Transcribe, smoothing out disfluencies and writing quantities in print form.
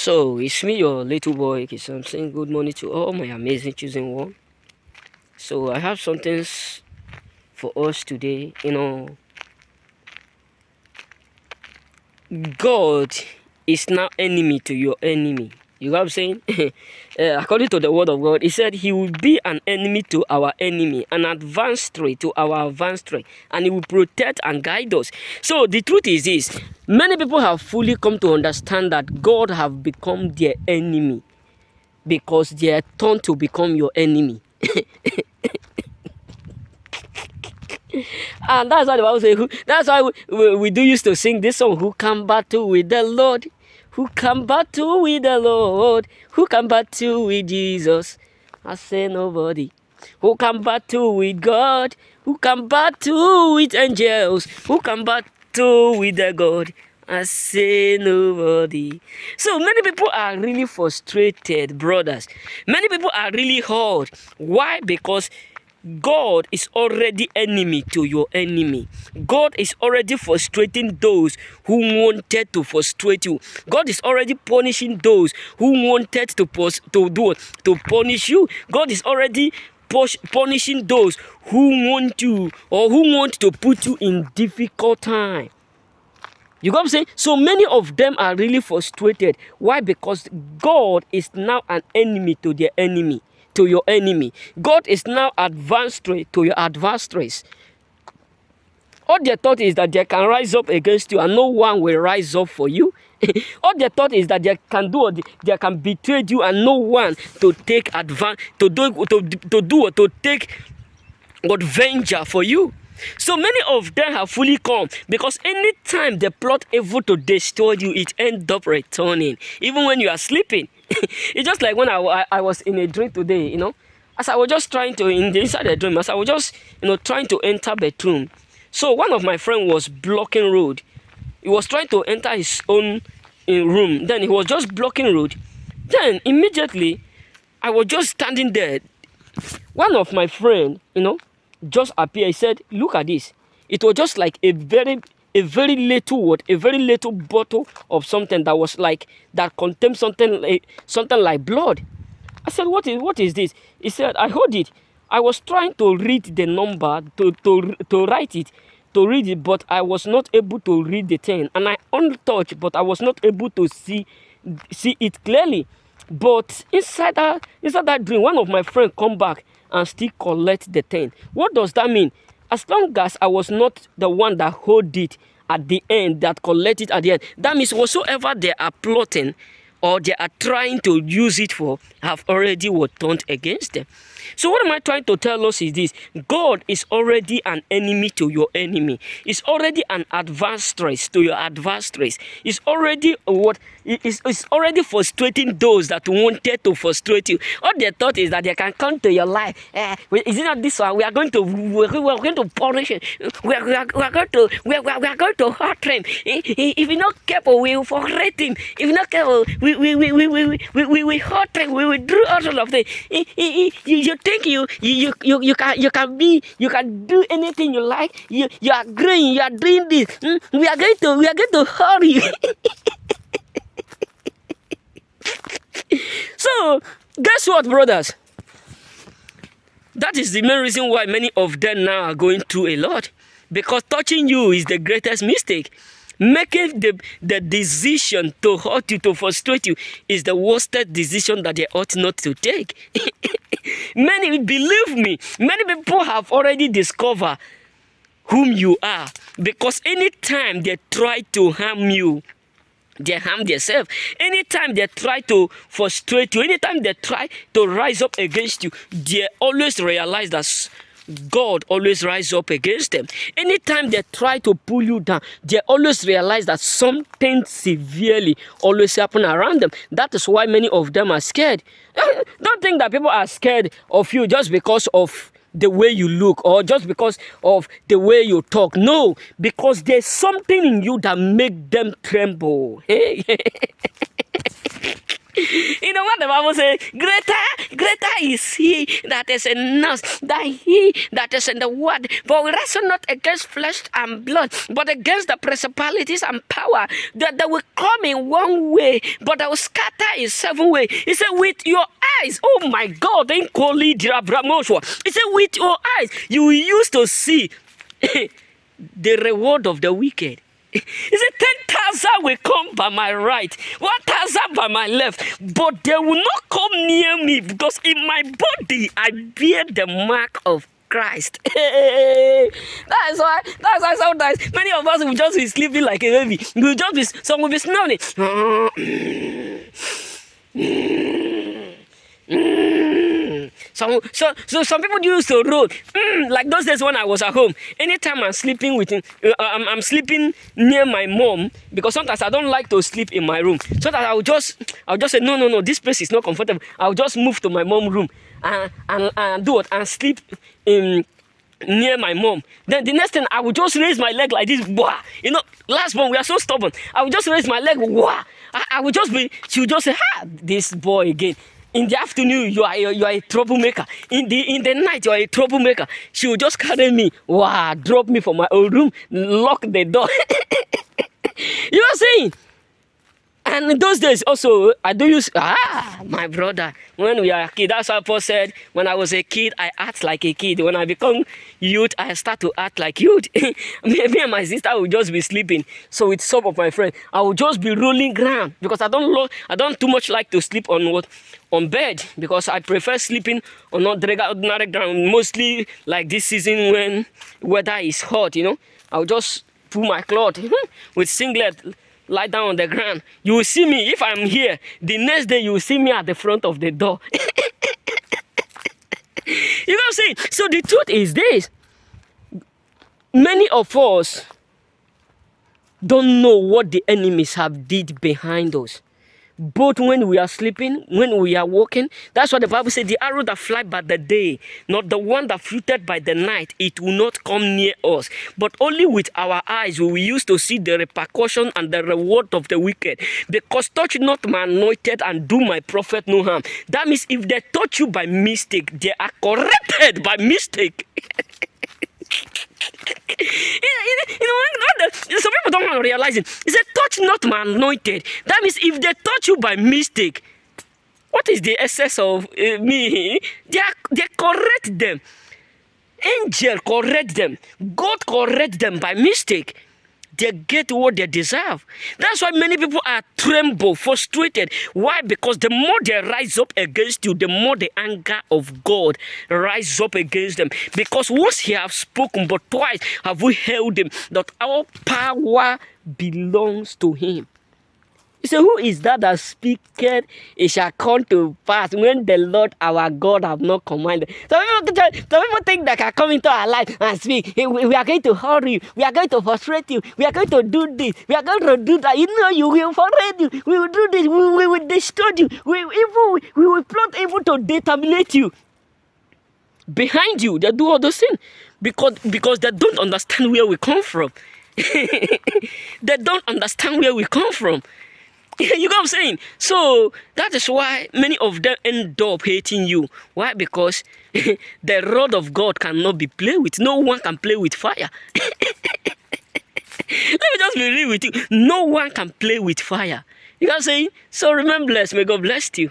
So it's me, your little boy. I'm saying good morning to all my amazing chosen one. So I have something for us today. God is now enemy to your enemy. You know what I'm saying? According to the word of God, he said he will be an enemy to our enemy, an adversary to our adversary, and he will protect and guide us. So the truth is this: many people have fully come to understand that God have become their enemy because they are turned to become your enemy. And that's why the Bible says, that's why we do used to sing this song, who can battle with the Lord? Who can battle with the Lord? Who can battle with Jesus? I say nobody. Who can battle with God? Who can battle with angels? Who can battle with the God? I say nobody. So many people are really frustrated, brothers. Many people are really hurt. Why? Because God is already enemy to your enemy. God is already frustrating those who wanted to frustrate you. God is already punishing those who wanted to punish you. God is already punishing those who want to put you in difficult time. You got what I'm saying? So many of them are really frustrated. Why? Because God is now an enemy to their enemy, to your enemy. God is now adversary to your adversaries. All their thought is that they can rise up against you and no one will rise up for you. All their thought is that they can betray you and no one to take take vengeance for you. So many of them have fully come because anytime they plot evil to destroy you, it ends up returning, even when you are sleeping. It's just like when I was in a dream today, as I was just trying to, inside the dream, as I was just, trying to enter bedroom. So one of my friends was blocking road. He was trying to enter his own room. Then he was just blocking road. Then immediately, I was just standing there. One of my friends, just appeared. He said, "Look at this." It was just like a very little a very little bottle of something that was like, that contained something like blood. I said, what is this? He said, "I hold it. I was trying to read the number, to write it, to read it, but I was not able to read the thing. And I untouched, but I was not able to see it clearly. But inside that dream, one of my friends come back and still collect the thing." What does that mean? As long as I was not the one that hold it at the end, that collect it at the end, that means whatsoever they are plotting or they are trying to use it for have already turned against them. So what am I trying to tell us is this: God is already an enemy to your enemy. He's already an adversary to your adversaries. He's already it's already frustrating those that wanted to frustrate you. All their thought is that they can come to your life. Is it not this one? We are going to punish him. We are going to hurt him. If you're not careful, we will forget him. If you're not careful, we hurt him. We will do all of them. You think you can do anything you like. You are growing. You are doing this. We are going to hurt you. So guess what, brothers? That is the main reason why many of them now are going through a lot. Because touching you is the greatest mistake. Making the decision to hurt you, to frustrate you, is the worst decision that they ought not to take. Believe me, many people have already discovered whom you are. Because anytime they try to harm you, they harm themselves. Anytime they try to frustrate you, anytime they try to rise up against you, they always realize that God always rises up against them. Anytime they try to pull you down, they always realize that something severely always happen around them. That is why many of them are scared. Don't think that people are scared of you just because of the way you look or just because of the way you talk. No, because there's something in you that make them tremble. You know what the Bible says? Greater is he that is in us than he that is in the world. For we wrestle not against flesh and blood, but against the principalities and power that they will come in one way, but they will scatter in 7 ways. He said, with your eyes, oh my God, he said, with your eyes, you used to see the reward of the wicked. He said, 10,000 will come by my right, 1,000 by my left, but they will not come near me, because in my body I bear the mark of Christ. That's why sometimes many of us will just be sleeping like a baby. We'll just be, some will be snoring. So some people used to roll like those days when I was at home. Anytime I'm sleeping I'm sleeping near my mom, because sometimes I don't like to sleep in my room. So that I'll just say no, this place is not comfortable. I'll just move to my mom's room and do it and sleep near my mom. Then the next thing, I would just raise my leg like this. Wah. You know, last one we are so stubborn. I would just raise my leg. Wah. I would just be. She would just say, this boy again. In the afternoon, you are a troublemaker. In the night, you are a troublemaker. She would just carry me, drop me from my own room, lock the door. You know what I'm saying? And in those days also, I do use, my brother, when we are a kid, that's what Paul said, when I was a kid, I act like a kid. When I become youth, I start to act like youth. Me and my sister would just be sleeping. So with some of my friends, I would just be rolling ground, because I don't too much like to sleep on bed, because I prefer sleeping on ordinary ground, mostly like this season when weather is hot, you know. I'll just pull my cloth with singlet, lie down on the ground. You will see me, if I'm here, the next day you will see me at the front of the door. You know what I'm saying? So the truth is this. Many of us don't know what the enemies have did behind us. Both when we are sleeping, when we are walking. That's what the Bible says, the arrow that fly by the day, not the one that fluted by the night, it will not come near us. But only with our eyes will we use to see the repercussion and the reward of the wicked. Because touch not my anointed and do my prophet no harm. That means if they touch you by mistake, they are corrected by mistake. Some people don't realize it. He said, touch not my anointed. That means if they touch you by mistake, what is the essence of me? They correct them. Angel correct them. God correct them by mistake. They get what they deserve. That's why many people are tremble, frustrated. Why? Because the more they rise up against you, the more the anger of God rise up against them. Because once he has spoken, but twice have we held him, that our power belongs to him. You say, who is that speaketh, it shall come to pass when the Lord our God have not commanded? Some people think that can come into our life and speak. We are going to hurry you. We are going to frustrate you. We are going to do this. We are going to do that. You know, you will frustrate you. We will do this. We will destroy you. We will plot evil to determinate you. Behind you, they do all those things because they don't understand where we come from. They don't understand where we come from. You know what I'm saying? So that is why many of them end up hating you. Why? Because the rod of God cannot be played with. No one can play with fire. Let me just be real with you. No one can play with fire. You know what I'm saying? So remember, bless. May God bless you.